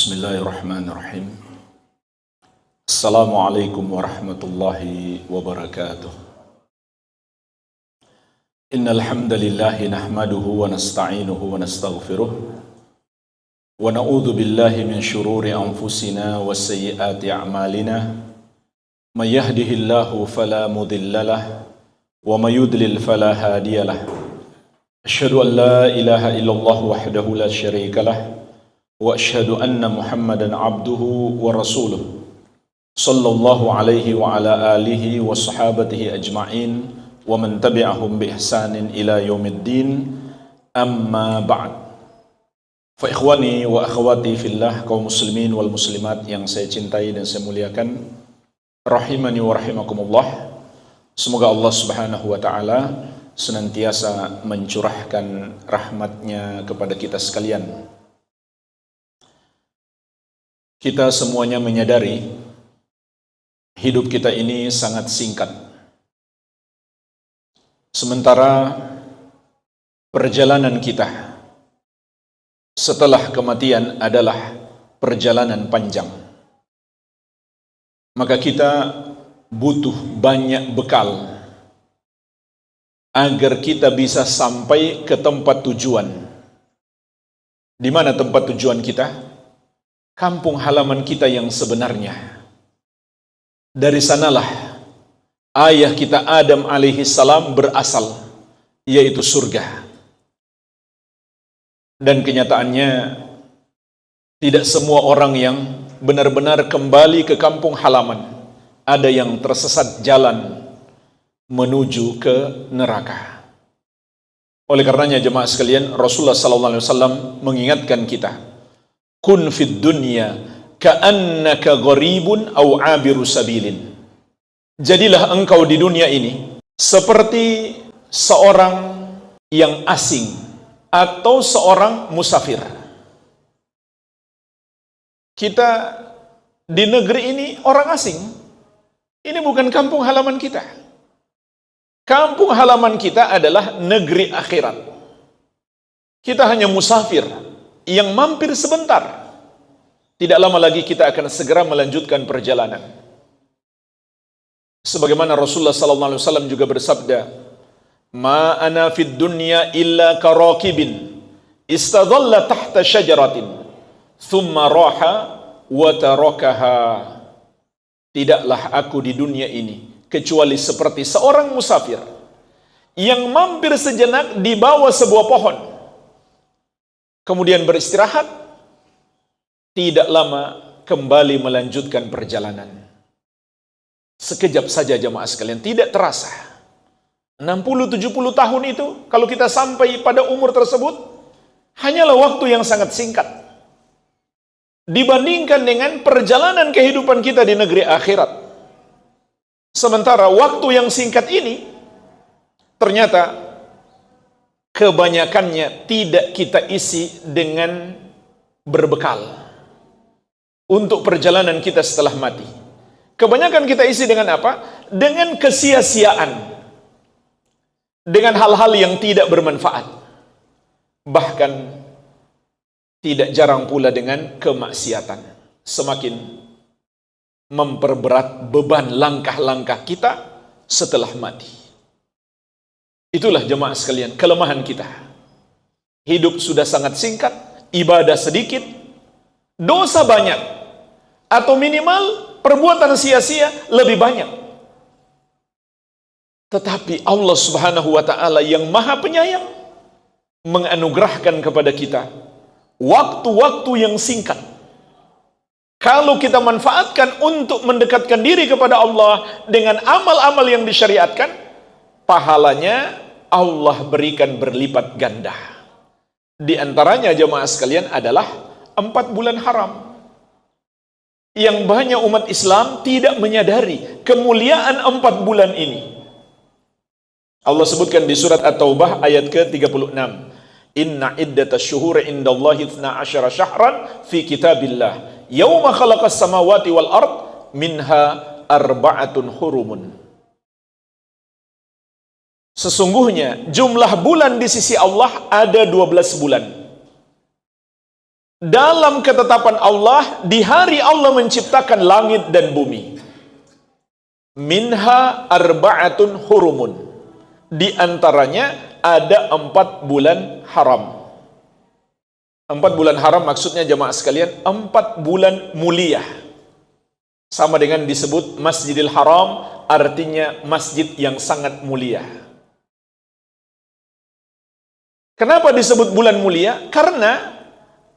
Bismillahirrahmanirrahim. Assalamualaikum warahmatullahi wabarakatuh. Innal hamdalillah nahmaduhu wa nasta'inuhu wa nastaghfiruh wa na'udzu billahi min shururi anfusina wa sayyiati a'malina. May yahdihillahu fala mudhillalah wa may yudlil fala hadiyalah. Asyhadu an la ilaha illallah wahdahu la syarikalah wa asyhadu anna Muhammadan abduhu wa rasuluh sallallahu alaihi wa ala alihi wa sahabatihi ajma'in wa man tabi'ahum bi ihsanin ila yaumiddin, amma ba'd. Fa ikhwani wa akhwati fillah, kaum muslimin wal muslimat yang saya cintai dan saya muliakan, rahimani wa rahimakumullah. Semoga Allah subhanahu wa ta'ala senantiasa mencurahkan rahmatnya kepada kita sekalian. Kita semuanya menyadari hidup kita ini sangat singkat. Sementara perjalanan kita setelah kematian adalah perjalanan panjang. Maka kita butuh banyak bekal agar kita bisa sampai ke tempat tujuan. Di mana tempat tujuan kita? Kampung halaman kita yang sebenarnya. Dari sanalah ayah kita Adam alaihi salam berasal, yaitu surga. Dan kenyataannya tidak semua orang yang benar-benar kembali ke kampung halaman. Ada yang tersesat jalan menuju ke neraka. Oleh karenanya jemaah sekalian, Rasulullah sallallahu alaihi wasallam mengingatkan kita, kun fid dunya ka'annaka gharibun aw 'abiru sabilin. Jadilah engkau di dunia ini seperti seorang yang asing atau seorang musafir. Kita di negeri ini orang asing. Ini bukan kampung halaman kita. Kampung halaman kita adalah negeri akhirat. Kita hanya musafir yang mampir sebentar. Tidak lama lagi kita akan segera melanjutkan perjalanan. Sebagaimana Rasulullah sallallahu alaihi wasallam juga bersabda, "Ma ana fid dunya illa karakibin istadalla tahta syajaratin, thumma raha wa tarakaha." Tidaklah aku di dunia ini kecuali seperti seorang musafir yang mampir sejenak di bawah sebuah pohon, kemudian beristirahat, tidak lama kembali melanjutkan perjalanan. Sekejap saja jemaah sekalian, tidak terasa. 60-70 tahun itu, kalau kita sampai pada umur tersebut, hanyalah waktu yang sangat singkat. Dibandingkan dengan perjalanan kehidupan kita di negeri akhirat. Sementara waktu yang singkat ini, ternyata kebanyakannya tidak kita isi dengan berbekal untuk perjalanan kita setelah mati. Kebanyakan kita isi dengan apa? Dengan kesia-siaan, dengan hal-hal yang tidak bermanfaat, bahkan tidak jarang pula dengan kemaksiatan. Semakin memperberat beban langkah-langkah kita setelah mati. Itulah jemaah sekalian kelemahan kita. Hidup sudah sangat singkat, ibadah sedikit, dosa banyak, atau minimal perbuatan sia-sia lebih banyak. Tetapi Allah subhanahu wa ta'ala yang maha penyayang menganugerahkan kepada kita waktu-waktu yang singkat. Kalau kita manfaatkan untuk mendekatkan diri kepada Allah dengan amal-amal yang disyariatkan, pahalanya Allah berikan berlipat ganda. Di antaranya jemaah sekalian adalah 4 bulan haram, yang banyak umat Islam tidak menyadari kemuliaan 4 bulan ini. Allah sebutkan di surat At-Taubah ayat ke-36, "Inna iddatash syuhuri indallahi 12 syahran fi kitabillah yauma khalaqas samawati wal ard minha arba'atun hurumun." Sesungguhnya jumlah bulan di sisi Allah ada 12 bulan. dalam ketetapan Allah di hari Allah menciptakan langit dan bumi. Minha arba'atun hurumun. Di antaranya ada 4 bulan haram. 4 bulan haram maksudnya jemaah sekalian 4 bulan mulia. Sama dengan disebut Masjidil Haram, artinya masjid yang sangat mulia. Kenapa disebut bulan mulia? Karena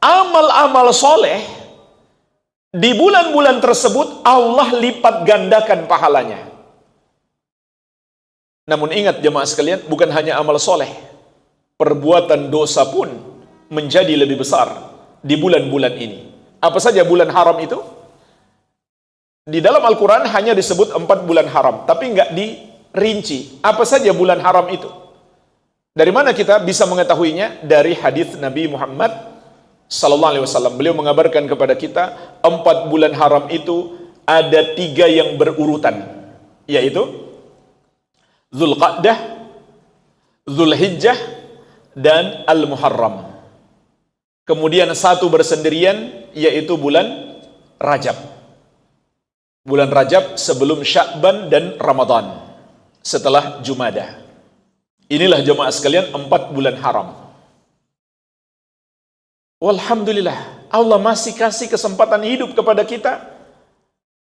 amal-amal soleh di bulan-bulan tersebut Allah lipat gandakan pahalanya. Namun ingat jemaah sekalian, bukan hanya amal soleh, perbuatan dosa pun menjadi lebih besar di bulan-bulan ini. Apa saja bulan haram itu? Di dalam Al-Quran hanya disebut 4 bulan haram, tapi enggak dirinci. Apa saja bulan haram itu? Dari mana kita bisa mengetahuinya? Dari hadis Nabi Muhammad sallallahu alaihi wasallam. Beliau mengabarkan kepada kita 4 bulan haram itu ada 3 yang berurutan, yaitu Dzulqa'dah, Dzulhijjah, dan Al-Muharram. Kemudian 1 bersendirian, yaitu bulan Rajab. Bulan Rajab sebelum Sya'ban dan Ramadan, setelah Jumadah. Inilah jemaah sekalian 4 bulan haram. Walhamdulillah, Allah masih kasih kesempatan hidup kepada kita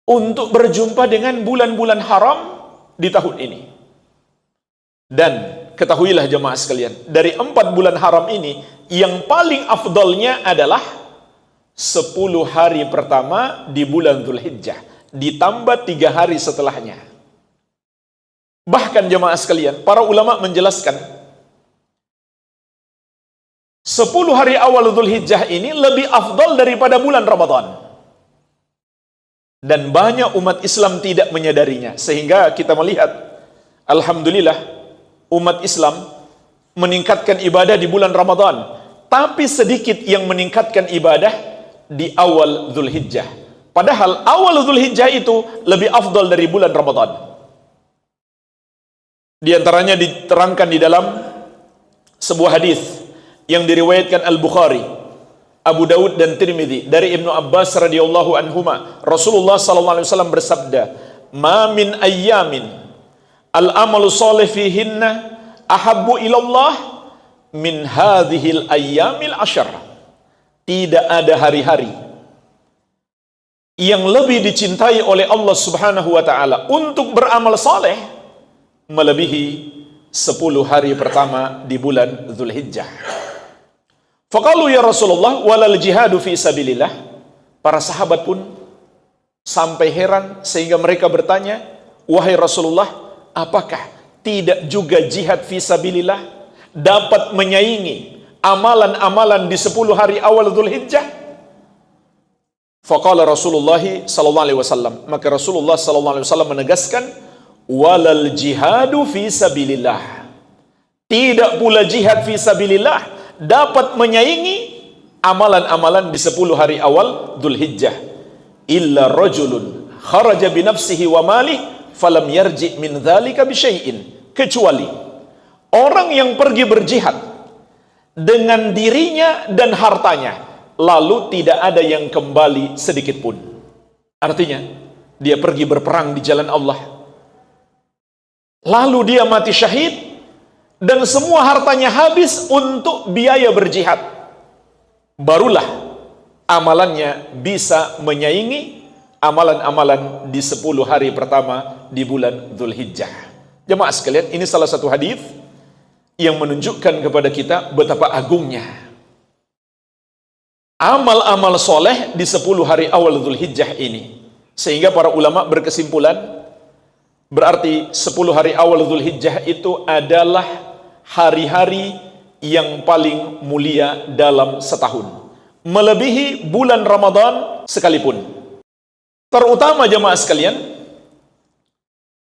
untuk berjumpa dengan bulan-bulan haram di tahun ini. Dan ketahuilah jemaah sekalian, dari 4 bulan haram ini, yang paling afdalnya adalah 10 hari pertama di bulan Dzulhijjah, ditambah 3 hari setelahnya. Bahkan jemaah sekalian, para ulama menjelaskan 10 hari awal Dzulhijjah ini lebih afdal daripada bulan Ramadan. Dan banyak umat Islam tidak menyadarinya, sehingga kita melihat alhamdulillah umat Islam meningkatkan ibadah di bulan Ramadan, tapi sedikit yang meningkatkan ibadah di awal Dzulhijjah. Padahal awal Dzulhijjah itu lebih afdal dari bulan Ramadan. Di antaranya diterangkan di dalam sebuah hadis yang diriwayatkan Al-Bukhari, Abu Dawud dan Tirmidzi dari Ibnu Abbas radhiyallahu anhuma, Rasulullah sallallahu alaihi wasallam bersabda, "Ma min ayyamin al-amalu shalih fihinna ahabbu ilallah min hadhil ayyamil ashar." Tidak ada hari-hari yang lebih dicintai oleh Allah Subhanahu wa taala untuk beramal saleh melebihi 10 hari pertama di bulan Dzulhijjah. Faqalu ya Rasulullah walal jihadu fi sabilillah. Para sahabat pun sampai heran sehingga mereka bertanya, wahai Rasulullah, apakah tidak juga jihad fi sabilillah dapat menyaingi amalan-amalan di 10 hari awal Dzulhijjah? Faqala Rasulullah sallallahu alaihi wasallam, maka Rasulullah sallallahu alaihi wasallam menegaskan, walal jihadu fi sabilillah. Tidak pula jihad fi sabilillah dapat menyaingi amalan-amalan di 10 hari awal Dzulhijjah. Illa rajulun kharaja bi nafsihi wa malih falam yarji min dzalika bi syai'in. Kecuali orang yang pergi berjihad dengan dirinya dan hartanya, lalu tidak ada yang kembali sedikit pun. Artinya, dia pergi berperang di jalan Allah, lalu dia mati syahid, dan semua hartanya habis untuk biaya berjihad, barulah amalannya bisa menyaingi amalan-amalan di 10 hari pertama di bulan Dzulhijjah. Jemaah sekalian, ini salah satu hadis yang menunjukkan kepada kita betapa agungnya amal-amal soleh di 10 hari awal Dzulhijjah ini. Sehingga para ulama berkesimpulan, berarti 10 hari awal Dzulhijjah itu adalah hari-hari yang paling mulia dalam setahun, melebihi bulan Ramadan sekalipun. Terutama jemaah sekalian,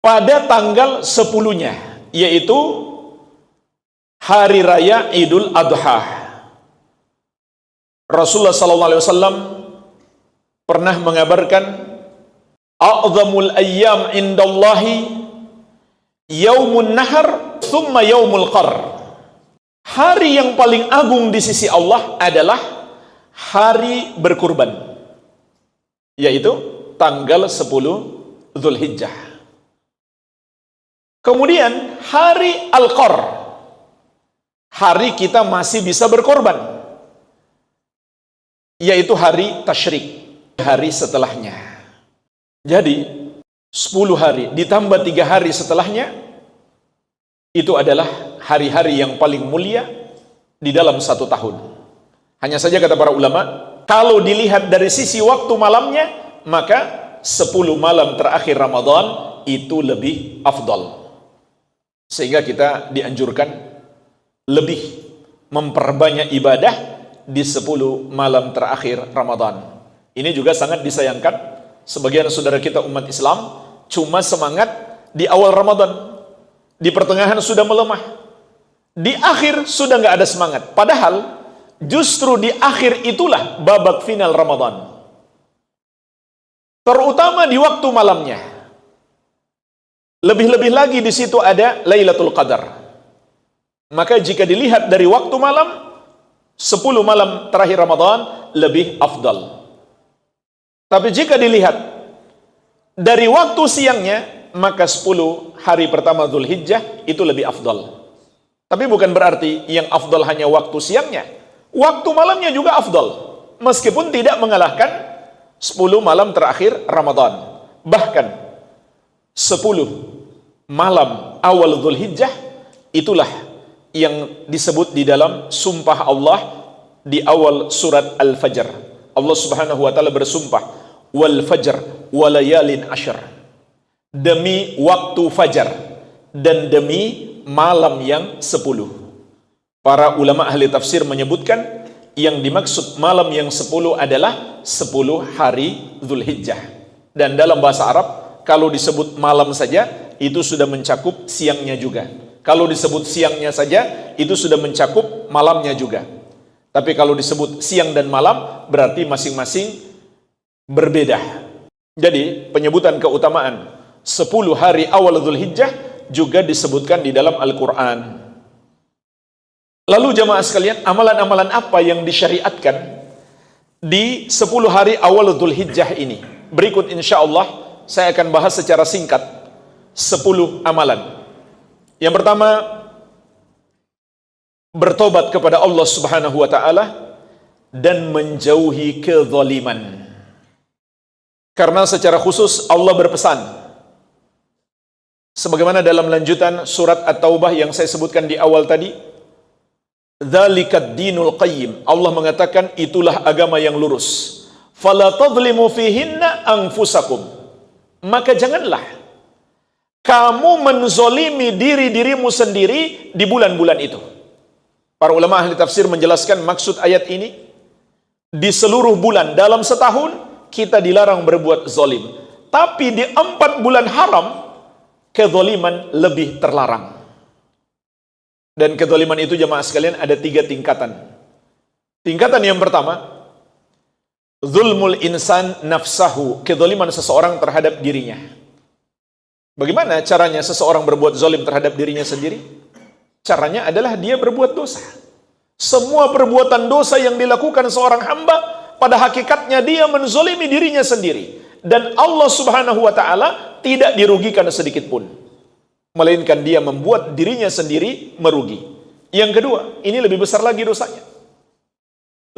pada tanggal 10-nya, yaitu hari raya Idul Adha. Rasulullah SAW pernah mengabarkan, a'zamul ayyam indallahi yaumun nahar thumma yaumul qar. Hari yang paling agung di sisi Allah adalah hari berkurban, yaitu tanggal 10 Dzulhijjah. Kemudian hari Al-Qor, hari kita masih bisa berkorban, yaitu hari Tasyrik, hari setelahnya. Jadi 10 hari ditambah 3 hari setelahnya, itu adalah hari-hari yang paling mulia di dalam satu tahun. Hanya saja kata para ulama, kalau dilihat dari sisi waktu malamnya, maka 10 malam terakhir Ramadan itu lebih afdal. Sehingga kita dianjurkan lebih memperbanyak ibadah di 10 malam terakhir Ramadan. Ini juga sangat disayangkan, sebagian saudara kita umat Islam cuma semangat di awal Ramadan, di pertengahan sudah melemah, di akhir sudah nggak ada semangat. Padahal justru di akhir itulah babak final Ramadan, terutama di waktu malamnya. Lebih-lebih lagi di situ ada Lailatul Qadar. Maka jika dilihat dari waktu malam, 10 malam terakhir Ramadan lebih afdal. Tapi jika dilihat dari waktu siangnya, maka 10 hari pertama Dzulhijjah itu lebih afdal. Tapi bukan berarti yang afdal hanya waktu siangnya. Waktu malamnya juga afdal, meskipun tidak mengalahkan 10 malam terakhir Ramadan. Bahkan 10 malam awal Dzulhijjah itulah yang disebut di dalam sumpah Allah di awal surat Al-Fajr. Allah Subhanahu wa taala bersumpah, wal fajr walayalin ashr, demi waktu fajar dan demi malam yang 10. Para ulama ahli tafsir menyebutkan yang dimaksud malam yang 10 adalah 10 hari Dzulhijjah. Dan dalam bahasa Arab, kalau disebut malam saja, itu sudah mencakup siangnya juga. Kalau disebut siangnya saja, itu sudah mencakup malamnya juga. Tapi kalau disebut siang dan malam, berarti masing-masing berbeda. Jadi, penyebutan keutamaan 10 hari awal Dzulhijjah juga disebutkan di dalam Al-Quran. Lalu jamaah sekalian, amalan-amalan apa yang disyariatkan di 10 hari awal Dzulhijjah ini? Berikut insya Allah saya akan bahas secara singkat 10 amalan. Yang pertama, bertobat kepada Allah Subhanahu wa taala dan menjauhi kezaliman. Karena secara khusus Allah berpesan, sebagaimana dalam lanjutan surat At-Taubah yang saya sebutkan di awal tadi, dzalikat dinul qayyim. Allah mengatakan itulah agama yang lurus. Fala tadhlimu fihinna anfusakum. Maka janganlah kamu menzolimi diri-dirimu sendiri di bulan-bulan itu. Para ulama ahli tafsir menjelaskan maksud ayat ini, di seluruh bulan dalam setahun kita dilarang berbuat zolim, tapi di 4 bulan haram kezoliman lebih terlarang. Dan kezoliman itu jemaah sekalian ada 3 tingkatan. Tingkatan yang pertama, zulmul insan nafsahu, kezoliman seseorang terhadap dirinya. Bagaimana caranya seseorang berbuat zalim terhadap dirinya sendiri? Caranya adalah dia berbuat dosa. Semua perbuatan dosa yang dilakukan seorang hamba, pada hakikatnya dia menzalimi dirinya sendiri. Dan Allah Subhanahu wa ta'ala tidak dirugikan sedikit pun, melainkan dia membuat dirinya sendiri merugi. Yang kedua, ini lebih besar lagi dosanya.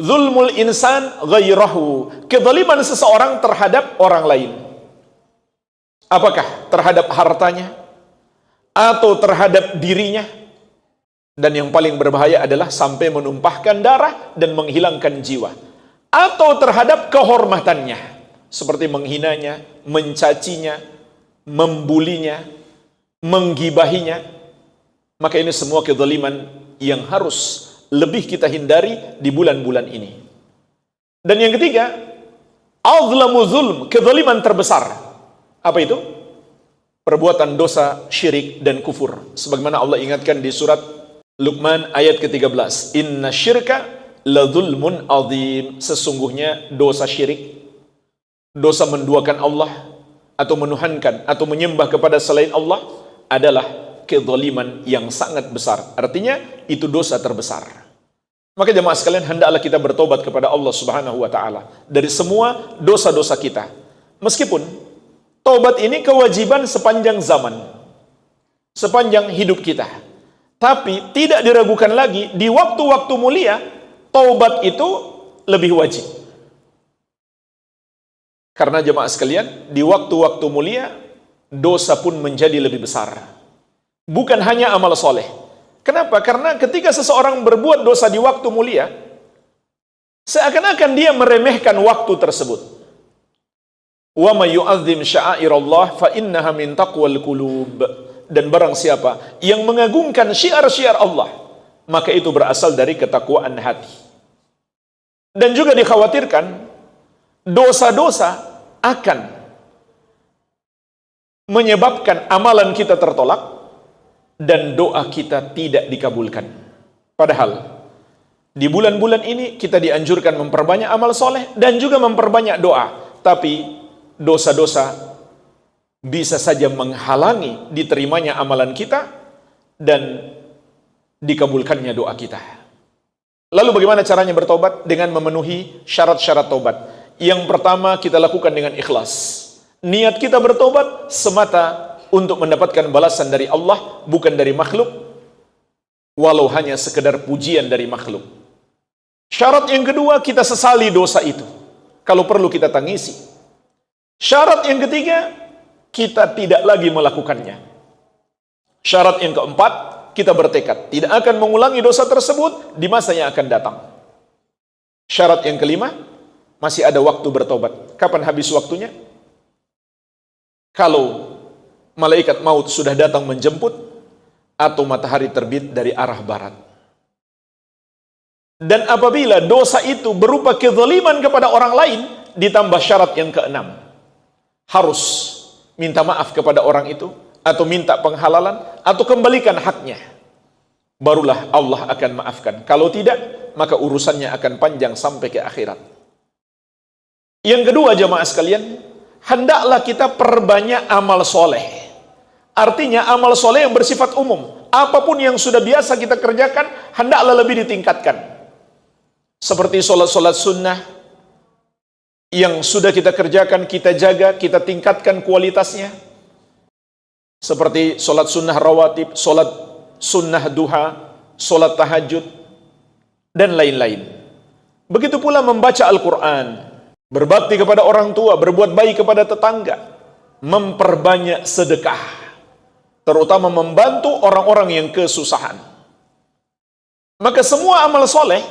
Zulmul insan ghairahu, kezaliman seseorang terhadap orang lain. Apakah terhadap hartanya atau terhadap dirinya? Dan yang paling berbahaya adalah sampai menumpahkan darah dan menghilangkan jiwa. Atau terhadap kehormatannya, seperti menghinanya, mencacinya, membulinya, menggibahinya. Maka ini semua kezaliman yang harus lebih kita hindari di bulan-bulan ini. Dan yang ketiga, azlamu zulm, kezaliman terbesar. Apa itu? Perbuatan dosa syirik dan kufur. Sebagaimana Allah ingatkan di surat Luqman ayat ke-13, inna syirka la zulmun azim. Sesungguhnya dosa syirik, dosa menduakan Allah atau menuhankan atau menyembah kepada selain Allah adalah kezaliman yang sangat besar. Artinya itu dosa terbesar. Maka jemaah sekalian, hendaklah kita bertobat kepada Allah Subhanahu wa taala dari semua dosa-dosa kita. Meskipun tobat ini kewajiban sepanjang zaman, sepanjang hidup kita. Tapi tidak diragukan lagi, di waktu-waktu mulia tobat itu lebih wajib. Karena jemaah sekalian, di waktu-waktu mulia dosa pun menjadi lebih besar. Bukan hanya amal soleh. Kenapa? Karena ketika seseorang berbuat dosa di waktu mulia, seakan-akan dia meremehkan waktu tersebut. Wa may yu'azzim sya'airallah fa innaha min taqwal qulub. Dan barang siapa yang mengagungkan syiar-syiar Allah, maka itu berasal dari ketakwaan hati. Dan juga dikhawatirkan dosa-dosa akan menyebabkan amalan kita tertolak dan doa kita tidak dikabulkan. Padahal di bulan-bulan ini kita dianjurkan memperbanyak amal soleh dan juga memperbanyak doa. Tapi dosa-dosa bisa saja menghalangi diterimanya amalan kita dan dikabulkannya doa kita. Lalu bagaimana caranya bertobat? Dengan memenuhi syarat-syarat tobat. Yang pertama, kita lakukan dengan ikhlas. Niat kita bertobat semata untuk mendapatkan balasan dari Allah, bukan dari makhluk, walau hanya sekedar pujian dari makhluk. Syarat yang kedua, kita sesali dosa itu. Kalau perlu kita tangisi. Syarat yang ketiga, kita tidak lagi melakukannya. Syarat yang keempat, kita bertekad tidak akan mengulangi dosa tersebut di masa yang akan datang. Syarat yang kelima, masih ada waktu bertobat. Kapan habis waktunya? Kalau malaikat maut sudah datang menjemput atau matahari terbit dari arah barat. Dan apabila dosa itu berupa kezaliman kepada orang lain, ditambah syarat yang keenam. Harus minta maaf kepada orang itu, atau minta penghalalan, atau kembalikan haknya. Barulah Allah akan maafkan. Kalau tidak, maka urusannya akan panjang sampai ke akhirat. Yang kedua jemaah sekalian, hendaklah kita perbanyak amal soleh. Artinya amal soleh yang bersifat umum. Apapun yang sudah biasa kita kerjakan, hendaklah lebih ditingkatkan. Seperti sholat-sholat sunnah yang sudah kita kerjakan, kita jaga, kita tingkatkan kualitasnya. Seperti sholat sunnah rawatib, sholat sunnah duha, sholat tahajud, dan lain-lain. Begitu pula membaca Al-Quran, berbakti kepada orang tua, berbuat baik kepada tetangga, memperbanyak sedekah, terutama membantu orang-orang yang kesusahan. Maka semua amal soleh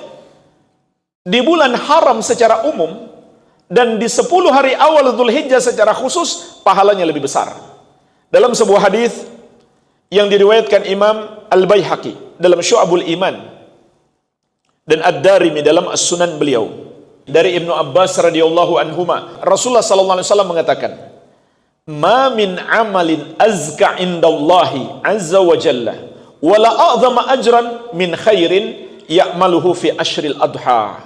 di bulan haram secara umum dan di 10 hari awal Dzulhijjah secara khusus pahalanya lebih besar. Dalam sebuah hadis yang diriwayatkan Imam Al-Baihaqi dalam Syu'abul Iman dan Ad-Darimi dalam As-Sunan beliau dari Ibnu Abbas radhiyallahu anhuma, Rasulullah sallallahu alaihi wasallam mengatakan, "Ma min amalin azka indallahi azza wa jalla wa la a'zama ajran min khairin ya'maluhu fi ashril adha."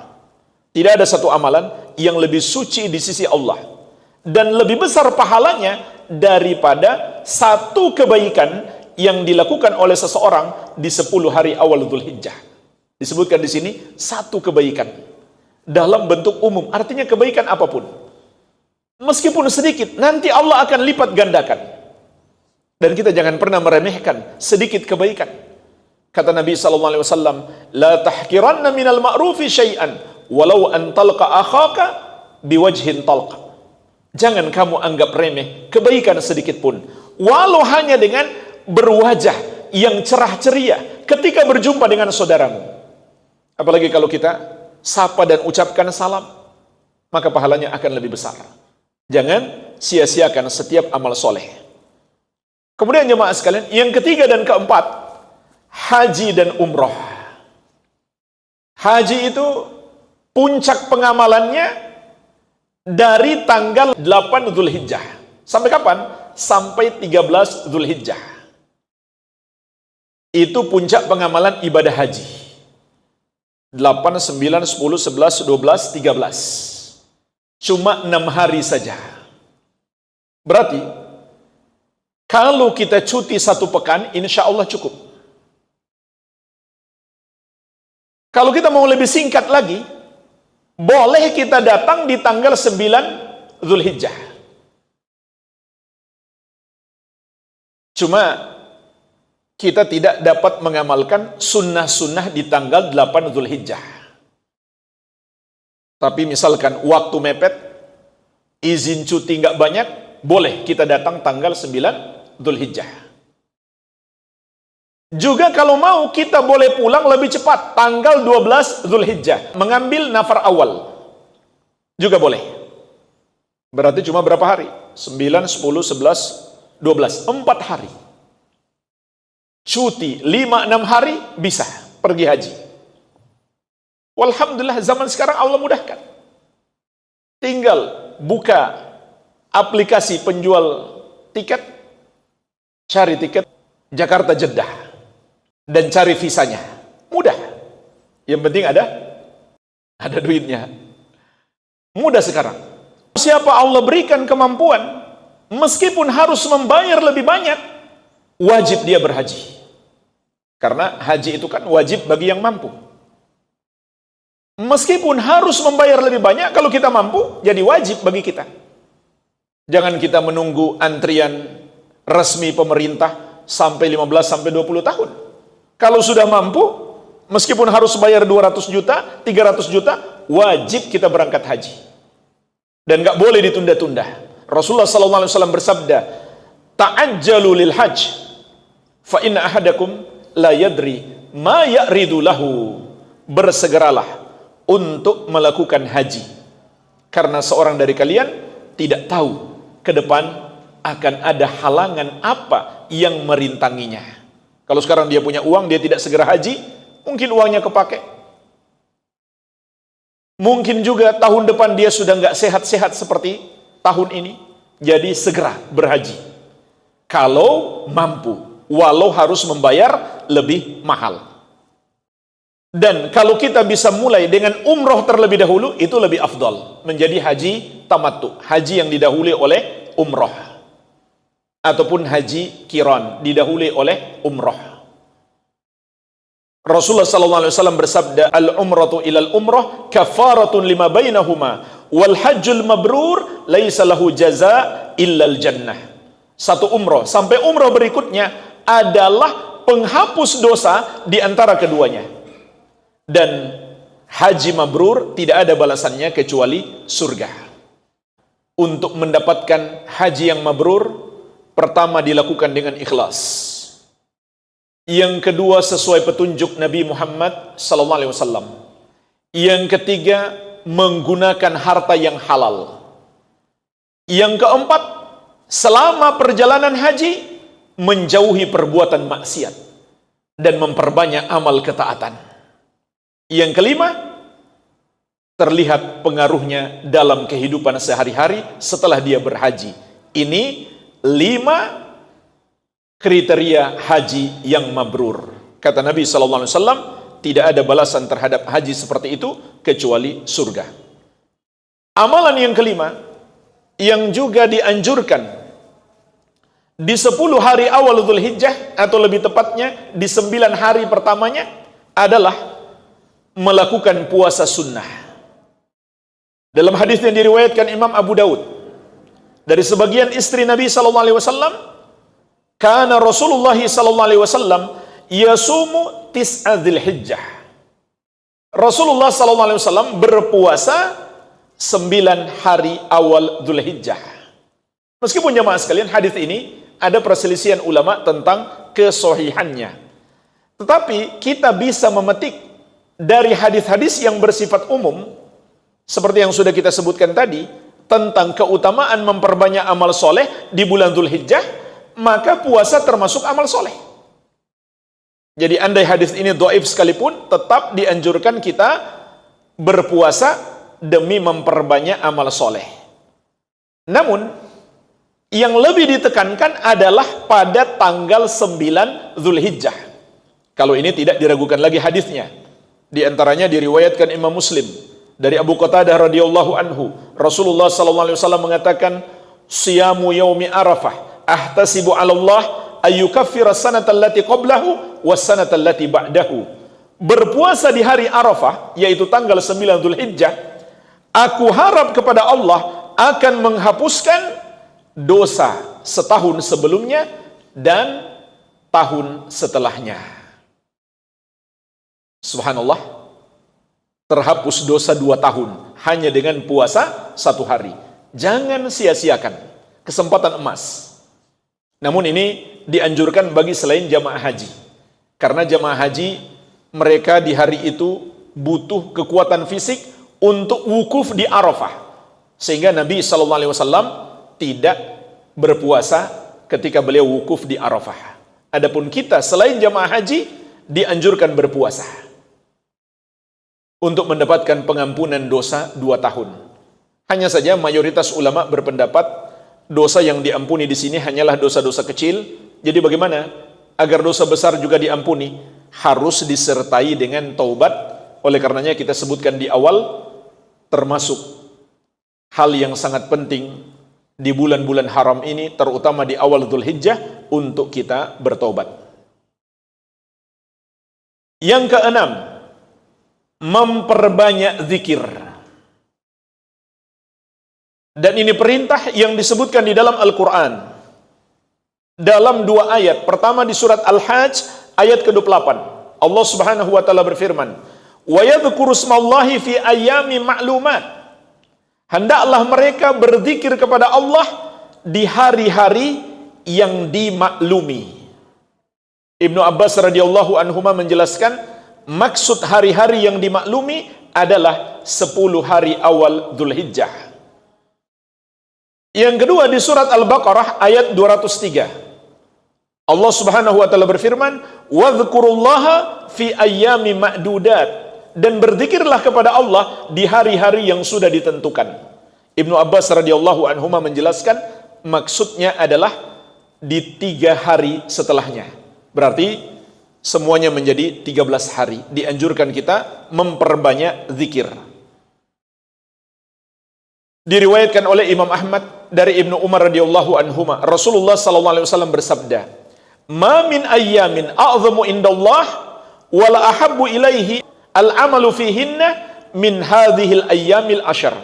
Tidak ada satu amalan yang lebih suci di sisi Allah dan lebih besar pahalanya daripada satu kebaikan yang dilakukan oleh seseorang di 10 hari awal Dzulhijjah. Disebutkan di sini satu kebaikan dalam bentuk umum, artinya kebaikan apapun. Meskipun sedikit, nanti Allah akan lipat gandakan. Dan kita jangan pernah meremehkan sedikit kebaikan. Kata Nabi SAW, "La tahkiranna minal ma'rufi syai'an, walau an talqa akhaka biwajhin talqa." Jangan kamu anggap remeh kebaikan sedikit pun, walau hanya dengan berwajah yang cerah ceria ketika berjumpa dengan saudaramu. Apalagi kalau kita sapa dan ucapkan salam, maka pahalanya akan lebih besar. Jangan sia-siakan setiap amal soleh. Kemudian jemaah sekalian, yang ketiga dan keempat, haji dan umroh. Haji itu puncak pengamalannya dari tanggal 8 Dzulhijjah. Sampai kapan? Sampai 13 Dzulhijjah. Itu puncak pengamalan ibadah haji. 8, 9, 10, 11, 12, 13. Cuma 6 hari saja. Berarti, kalau kita cuti 1 pekan, insya Allah cukup. Kalau kita mau lebih singkat lagi, boleh kita datang di tanggal 9 Zulhijjah. Cuma kita tidak dapat mengamalkan sunnah-sunnah di tanggal 8 Zulhijjah. Tapi misalkan waktu mepet, izin cuti nggak banyak, boleh kita datang tanggal 9 Zulhijjah. Juga kalau mau kita boleh pulang lebih cepat, tanggal 12 Zulhijjah, mengambil nafar awal. Juga boleh. Berarti cuma berapa hari? 9, 10, 11, 12, 4 hari. Cuti 5-6 hari bisa pergi haji. Walhamdulillah zaman sekarang Allah mudahkan. Tinggal buka aplikasi penjual tiket, cari tiket Jakarta Jeddah, dan cari visanya. Mudah. Yang penting ada duitnya. Mudah sekarang. Siapa Allah berikan kemampuan, meskipun harus membayar lebih banyak, wajib dia berhaji. Karena haji itu kan wajib bagi yang mampu. Meskipun harus membayar lebih banyak, kalau kita mampu, jadi wajib bagi kita. Jangan kita menunggu antrian resmi pemerintah sampai 15 sampai 20 tahun. Kalau sudah mampu, meskipun harus bayar 200 juta, 300 juta, wajib kita berangkat haji. Dan nggak boleh ditunda-tunda. Rasulullah SAW bersabda, "Ta'ajjalu lil hajj, fa inna ahadakum la yadri ma ya'ridu lahu." Bersegeralah untuk melakukan haji, karena seorang dari kalian tidak tahu ke depan akan ada halangan apa yang merintanginya. Kalau sekarang dia punya uang, dia tidak segera haji, mungkin uangnya kepake. Mungkin juga tahun depan dia sudah nggak sehat-sehat seperti tahun ini, jadi segera berhaji. Kalau mampu, walau harus membayar lebih mahal. Dan kalau kita bisa mulai dengan umroh terlebih dahulu, itu lebih afdal. Menjadi haji tamattu, haji yang didahului oleh umroh. Ataupun haji qiran, didahului oleh umroh. Rasulullah SAW bersabda, "Al-umratu ilal umroh kafaratun lima bainahuma, wal hajjul mabrur laisa lahu jaza illal jannah." Satu umroh sampai umroh berikutnya adalah penghapus dosa di antara keduanya. Dan haji mabrur tidak ada balasannya kecuali surga. Untuk mendapatkan haji yang mabrur, pertama dilakukan dengan ikhlas. Yang kedua sesuai petunjuk Nabi Muhammad SAW. Yang ketiga menggunakan harta yang halal. Yang keempat, selama perjalanan haji menjauhi perbuatan maksiat dan memperbanyak amal ketaatan. Yang kelima, terlihat pengaruhnya dalam kehidupan sehari-hari setelah dia berhaji. Ini 5 kriteria haji yang mabrur. Kata Nabi SAW, tidak ada balasan terhadap haji seperti itu kecuali surga. Amalan yang kelima, yang juga dianjurkan di 10 hari awal Zulhijjah, atau lebih tepatnya di 9 hari pertamanya, adalah melakukan puasa sunnah. Dalam hadis yang diriwayatkan Imam Abu Daud dari sebagian istri Nabi SAW, kana Rasulullah SAW yasumu tis'a Dzulhijjah. Rasulullah SAW berpuasa 9 hari awal Dzulhijjah. Meskipun jemaah sekalian, hadis ini ada perselisihan ulama tentang kesohihannya, tetapi kita bisa memetik dari hadis-hadis yang bersifat umum, seperti yang sudah kita sebutkan tadi, tentang keutamaan memperbanyak amal soleh di bulan Dzulhijjah, maka puasa termasuk amal soleh. Jadi andai hadis ini dhaif sekalipun, tetap dianjurkan kita berpuasa demi memperbanyak amal soleh. Namun, yang lebih ditekankan adalah pada tanggal 9 Dzulhijjah. Kalau ini tidak diragukan lagi hadisnya. Di antaranya diriwayatkan Imam Muslim dari Abu Qatadah radhiyallahu anhu, Rasulullah SAW mengatakan, "Siyamu yaumi Arafah ahtasibu 'ala Allah ayyukaffira sanata allati qablahu was sanata allati ba'dahu." berpuasa di hari Arafah, yaitu tanggal 9 Dzulhijjah, aku harap kepada Allah akan menghapuskan dosa setahun sebelumnya dan tahun setelahnya. Subhanallah, terhapus dosa 2 tahun hanya dengan puasa 1 hari. Jangan sia-siakan kesempatan emas. Namun ini dianjurkan bagi selain jamaah haji. Karena jamaah haji, mereka di hari itu butuh kekuatan fisik untuk wukuf di Arafah. Sehingga Nabi SAW tidak berpuasa ketika beliau wukuf di Arafah. Adapun kita selain jamaah haji, dianjurkan berpuasa untuk mendapatkan pengampunan dosa 2 tahun. Hanya saja mayoritas ulama berpendapat dosa yang diampuni di sini hanyalah dosa-dosa kecil. Jadi bagaimana agar dosa besar juga diampuni? Harus disertai dengan taubat. Oleh karenanya kita sebutkan di awal, termasuk hal yang sangat penting di bulan-bulan haram ini, terutama di awal Dzulhijjah, untuk kita bertobat. Yang keenam, memperbanyak zikir. Dan ini perintah yang disebutkan di dalam Al-Quran. Dalam 2 ayat. Pertama di surat Al-Hajj ayat ke-28. Allah Subhanahu wa taala berfirman, "Wa yadhkuru smallahi fi ayyami ma'lumat." Hendaklah mereka berzikir kepada Allah di hari-hari yang dimaklumi. Ibnu Abbas radhiyallahu anhuma menjelaskan, maksud hari-hari yang dimaklumi adalah 10 hari awal Dzulhijjah. Yang kedua di surat Al-Baqarah ayat 203. Allah Subhanahu wa taala berfirman, "Wadhkurullaha fi ayyami ma'dudat." Dan berzikirlah kepada Allah di hari-hari yang sudah ditentukan. Ibnu Abbas radhiyallahu anhuma menjelaskan, maksudnya adalah di 3 hari setelahnya. Berarti semuanya menjadi 13 hari. Dianjurkan kita memperbanyak zikir. Diriwayatkan oleh Imam Ahmad dari Ibnu Umar radhiyallahu anhuma, Rasulullah sallallahu alaihi wasallam bersabda, "Ma min ayyamin a'zamu indallah wa la ahabbu ilaihi al-amalu fihinna min hadhil ayyamil ashar."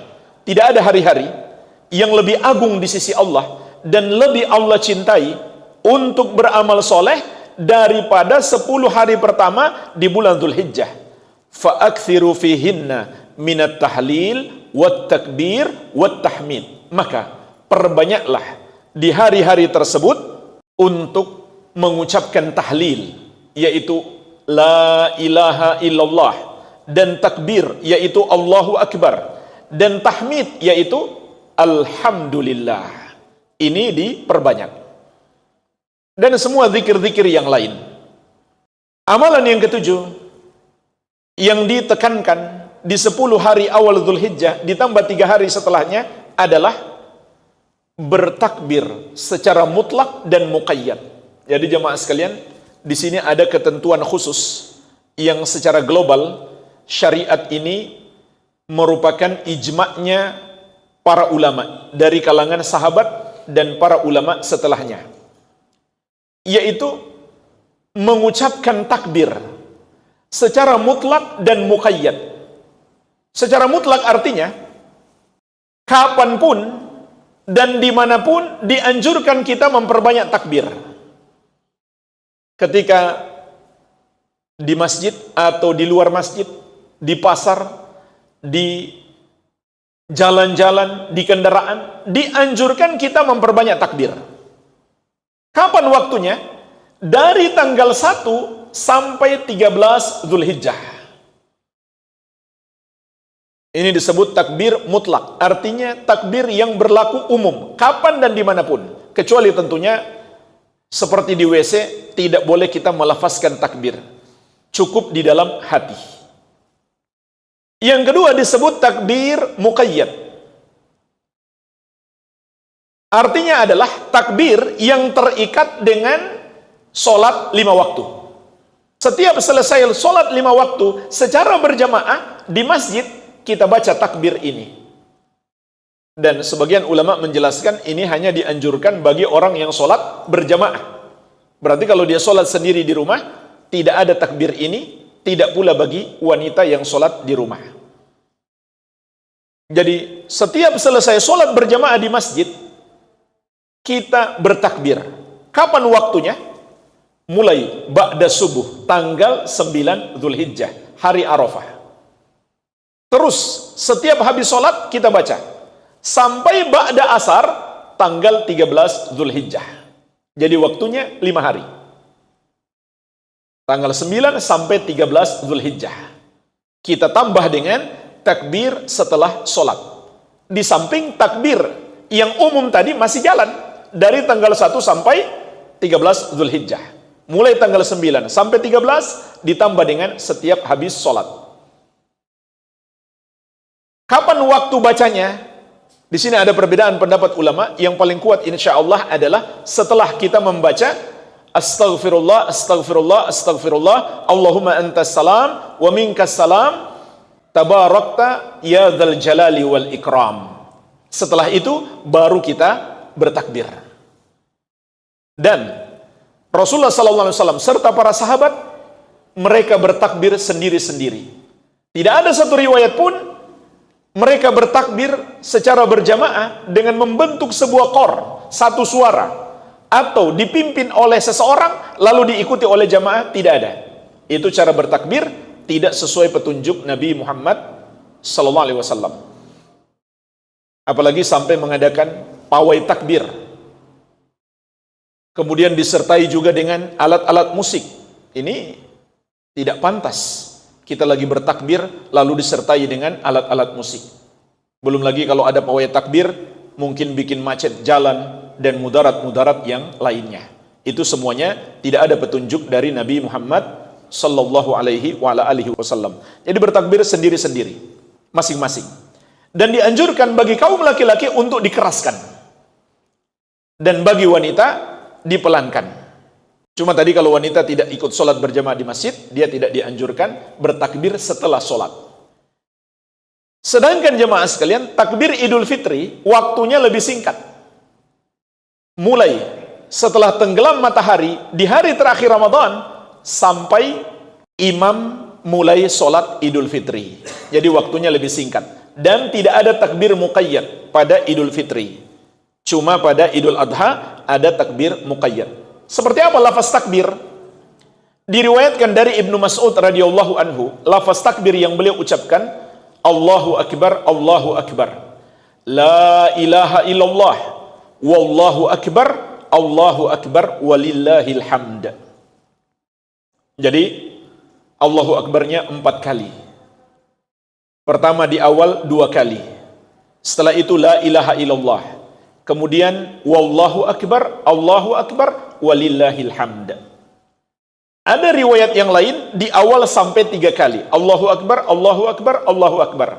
Tidak ada hari-hari yang lebih agung di sisi Allah dan lebih Allah cintai untuk beramal soleh daripada 10 hari pertama di bulan Dzulhijjah. Fa aktsiru fihinna minat tahlil wat takbir wat tahmid. Maka perbanyaklah di hari-hari tersebut untuk mengucapkan tahlil, yaitu la ilaha illallah, dan takbir, yaitu Allahu Akbar, dan tahmid, yaitu alhamdulillah. Ini diperbanyak. Dan semua zikir-zikir yang lain. Amalan yang ketujuh yang ditekankan di 10 hari awal Dzulhijjah ditambah 3 hari setelahnya adalah bertakbir secara mutlak dan muqayyad. Jadi jemaah sekalian, di sini ada ketentuan khusus yang secara global syariat ini merupakan ijma'nya para ulama dari kalangan sahabat dan para ulama setelahnya, yaitu mengucapkan takbir secara mutlak dan muqayyad. Secara mutlak artinya kapanpun dan dimanapun dianjurkan kita memperbanyak takbir. Ketika di masjid atau di luar masjid, di pasar, di jalan-jalan, di kendaraan, dianjurkan kita memperbanyak takbir. Kapan waktunya? Dari tanggal 1 sampai 13 Dzulhijjah. Ini disebut takbir mutlak, artinya takbir yang berlaku umum, kapan dan dimanapun. Kecuali tentunya seperti di WC, tidak boleh kita melafazkan takbir, cukup di dalam hati. Yang kedua disebut takbir muqayyad, artinya adalah takbir yang terikat dengan sholat 5 waktu. Setiap selesai sholat 5 waktu secara berjamaah di masjid, kita baca takbir ini. Dan sebagian ulama menjelaskan ini hanya dianjurkan bagi orang yang sholat berjamaah. Berarti kalau dia sholat sendiri di rumah, tidak ada takbir ini, tidak pula bagi wanita yang sholat di rumah. Jadi setiap selesai sholat berjamaah di masjid, kita bertakbir. Kapan waktunya? Mulai ba'da subuh, tanggal 9 Dzulhijjah, hari Arafah. Terus setiap habis sholat kita baca sampai ba'da asar, tanggal 13 Dzulhijjah. Jadi waktunya 5 hari. Tanggal 9 sampai 13 Dzulhijjah. Kita tambah dengan takbir setelah sholat. Di samping takbir yang umum tadi masih jalan dari tanggal 1 sampai 13 Dzulhijjah. Mulai tanggal 9 sampai 13 ditambah dengan setiap habis sholat. Kapan waktu bacanya? Di sini ada perbedaan pendapat ulama. Yang paling kuat insya Allah adalah setelah kita membaca Astaghfirullah, Astaghfirullah, Astaghfirullah, Allahumma antas salam wa minkas salam, tabarakta ya dzal jalali wal ikram. Setelah itu baru kita bertakbir. Dan Rasulullah SAW serta para sahabat, mereka bertakbir sendiri-sendiri. Tidak ada satu riwayat pun mereka bertakbir secara berjamaah dengan membentuk sebuah kor, satu suara, atau dipimpin oleh seseorang lalu diikuti oleh jamaah. Tidak ada. Itu cara bertakbir tidak sesuai petunjuk Nabi Muhammad SAW. Apalagi sampai mengadakan pawai takbir, kemudian disertai juga dengan alat-alat musik. Ini tidak pantas. Kita lagi bertakbir lalu disertai dengan alat-alat musik. Belum lagi kalau ada pawai takbir mungkin bikin macet jalan dan mudarat-mudarat yang lainnya. Itu semuanya tidak ada petunjuk dari Nabi Muhammad sallallahu alaihi wasallam. Jadi bertakbir sendiri-sendiri, masing-masing. Dan dianjurkan bagi kaum laki-laki untuk dikeraskan. Dan bagi wanita dipelankan. Cuma tadi kalau wanita tidak ikut sholat berjamaah di masjid, dia tidak dianjurkan bertakbir setelah sholat. Sedangkan jemaah sekalian, takbir Idul Fitri waktunya lebih singkat. Mulai setelah tenggelam matahari di hari terakhir Ramadan sampai imam mulai sholat Idul Fitri. Jadi waktunya lebih singkat. Dan tidak ada takbir muqayyad pada Idul Fitri. Cuma pada Idul Adha ada takbir muqayyad. Seperti apa lafaz takbir? Diriwayatkan dari Ibnu Mas'ud radhiyallahu anhu, lafaz takbir yang beliau ucapkan, Allahu Akbar, Allahu Akbar. La ilaha illallah, wallahu akbar, Allahu Akbar, walillahil hamd. Jadi, Allahu Akbarnya 4 kali. Pertama di awal 2 kali. Setelah itu la ilaha illallah. Kemudian wallahu akbar, Allahu akbar, walillahil hamd. Ada riwayat yang lain di awal sampai 3 kali. Allahu akbar, Allahu akbar, Allahu akbar.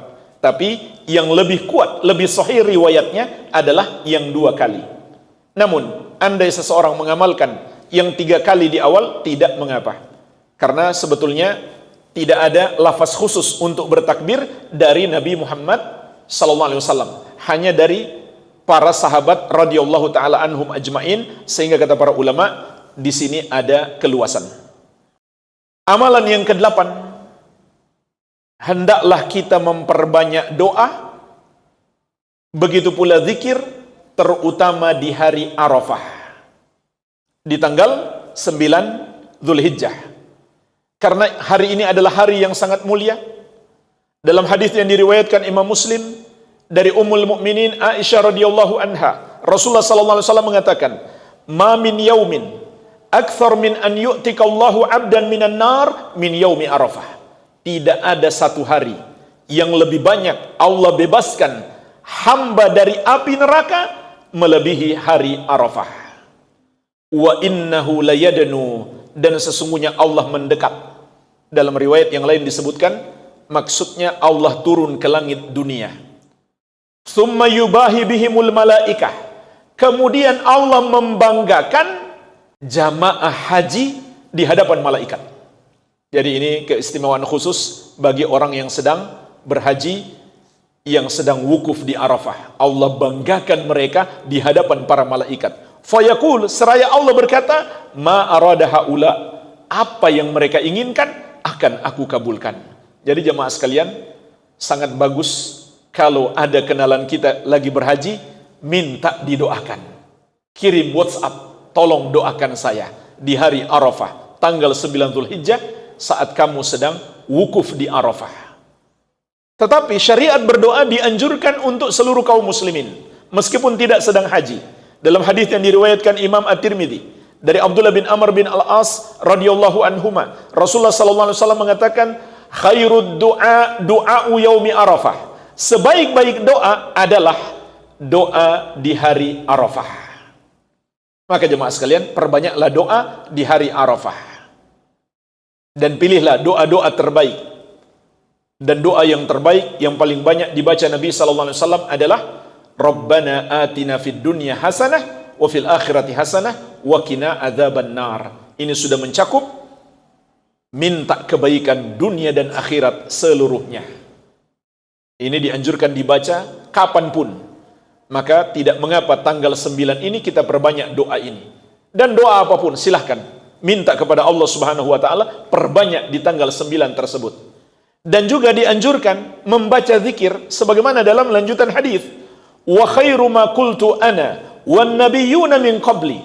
Tapi yang lebih kuat, lebih sahih riwayatnya adalah yang 2 kali. Namun, andai seseorang mengamalkan yang 3 kali di awal, tidak mengapa. Karena sebetulnya tidak ada lafaz khusus untuk bertakbir dari Nabi Muhammad SAW. Hanya dari para sahabat radhiyallahu taala anhum ajmain, sehingga kata para ulama di sini ada keluasan. Amalan yang ke-8, hendaklah kita memperbanyak doa, begitu pula zikir, terutama di hari Arafah, di tanggal 9 Dzulhijjah. Karena hari ini adalah hari yang sangat mulia. Dalam hadis yang diriwayatkan Imam Muslim dari Ummul Mukminin Aisyah radhiyallahu anha, Rasulullah sallallahu alaihi wasallam mengatakan, "Ma min yaumin akthar min an yu'tika Allahu 'abdan minan nar min yaumi Arafah." Tidak ada satu hari yang lebih banyak Allah bebaskan hamba dari api neraka melebihi hari Arafah. Wa innahu layadnu, dan sesungguhnya Allah mendekat. Dalam riwayat yang lain disebutkan maksudnya Allah turun ke langit dunia. Tsumma yubahi bihimul malaikah. Kemudian Allah membanggakan jamaah haji di hadapan malaikat. Jadi ini keistimewaan khusus bagi orang yang sedang berhaji, yang sedang wukuf di Arafah. Allah banggakan mereka di hadapan para malaikat. Fayaqul, seraya Allah berkata, ma arada haula, apa yang mereka inginkan akan aku kabulkan. Jadi jemaah sekalian, sangat bagus kalau ada kenalan kita lagi berhaji, minta didoakan. Kirim WhatsApp, tolong doakan saya di hari Arafah, tanggal 9 Zulhijjah, saat kamu sedang wukuf di Arafah. Tetapi syariat berdoa dianjurkan untuk seluruh kaum muslimin, meskipun tidak sedang haji. Dalam hadis yang diriwayatkan Imam At-Tirmidzi dari Abdullah bin Amr bin Al-As radhiyallahu anhuma, Rasulullah sallallahu alaihi wasallam mengatakan, khairud du'a du'a'u yaumi Arafah. Sebaik-baik doa adalah doa di hari Arafah. Maka jemaah sekalian, perbanyaklah doa di hari Arafah. Dan pilihlah doa-doa terbaik. Dan doa yang terbaik yang paling banyak dibaca Nabi sallallahu alaihi wasallam adalah Rabbana atina fid dunya hasanah wa fil akhirati hasanah wa qina adzaban nar. Ini sudah mencakup minta kebaikan dunia dan akhirat seluruhnya. Ini dianjurkan dibaca kapanpun. Maka tidak mengapa tanggal 9 ini kita perbanyak doa ini. Dan doa apapun silahkan minta kepada Allah Subhanahu wa taala, perbanyak di tanggal 9 tersebut. Dan juga dianjurkan membaca zikir sebagaimana dalam lanjutan hadis, wa khairu ma qultu ana wan nabiyyuna min qabli.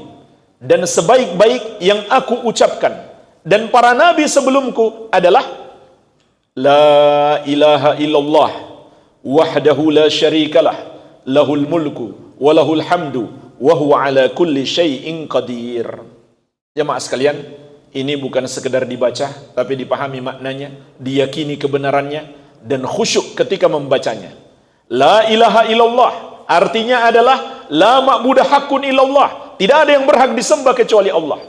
Dan sebaik-baik yang aku ucapkan dan para nabi sebelumku adalah la ilaha illallah wahdahu la syarikalah lahul mulku wa lahul hamdu wa huwa ala kulli syai'in qadir. Jemaah sekalian, ini bukan sekedar dibaca, tapi dipahami maknanya, diyakini kebenarannya, dan khusyuk ketika membacanya. La ilaha illallah artinya adalah la ma'budu haqqun illallah, tidak ada yang berhak disembah kecuali Allah.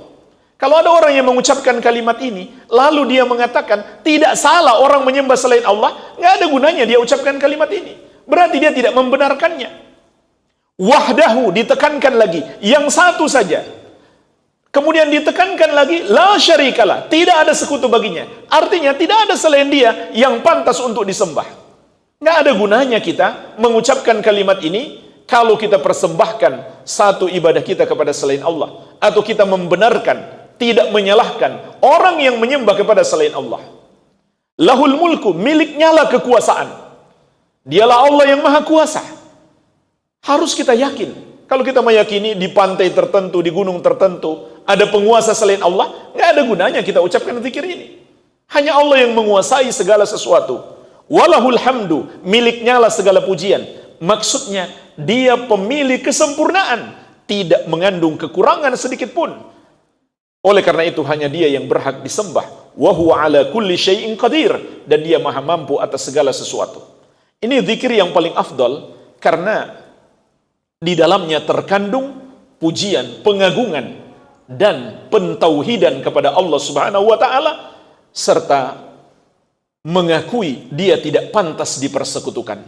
Kalau ada orang yang mengucapkan kalimat ini, lalu dia mengatakan tidak salah orang menyembah selain Allah, nggak ada gunanya dia ucapkan kalimat ini. Berarti dia tidak membenarkannya. Wahdahu ditekankan lagi, yang satu saja. Kemudian ditekankan lagi, la syarikalah, tidak ada sekutu baginya. Artinya tidak ada selain dia yang pantas untuk disembah. Nggak ada gunanya kita mengucapkan kalimat ini kalau kita persembahkan satu ibadah kita kepada selain Allah, atau kita membenarkan, tidak menyalahkan orang yang menyembah kepada selain Allah. Lahul mulku, miliknya lah kekuasaan. Dialah Allah yang maha kuasa. Harus kita yakin. Kalau kita meyakini di pantai tertentu, di gunung tertentu, ada penguasa selain Allah, nggak ada gunanya kita ucapkan zikir ini. Hanya Allah yang menguasai segala sesuatu. Walahul hamdu, miliknya lah segala pujian. Maksudnya, dia pemilik kesempurnaan, tidak mengandung kekurangan sedikit pun. Oleh karena itu hanya dia yang berhak disembah. Wa huwa ala kulli syai'in qadir, dan dia maha mampu atas segala sesuatu. Ini zikir yang paling afdal karena di dalamnya terkandung pujian, pengagungan, dan pentauhidan kepada Allah Subhanahu wa taala, serta mengakui dia tidak pantas dipersekutukan.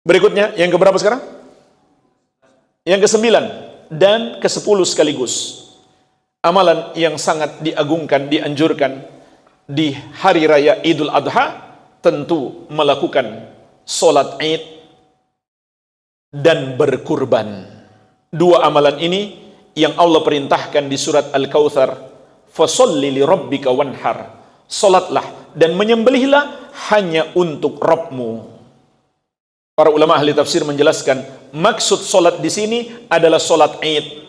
Berikutnya, yang keberapa sekarang? Yang ke-9 dan ke-10 sekaligus. Amalan yang sangat diagungkan, dianjurkan di hari raya Idul Adha, tentu melakukan sholat Id dan berkurban. Dua amalan ini yang Allah perintahkan di surat Al-Kautsar, fasholli li rabbika wanhar. Salatlah dan menyembelihlah hanya untuk Rabbmu. Para ulama ahli tafsir menjelaskan, maksud salat di sini adalah salat Id.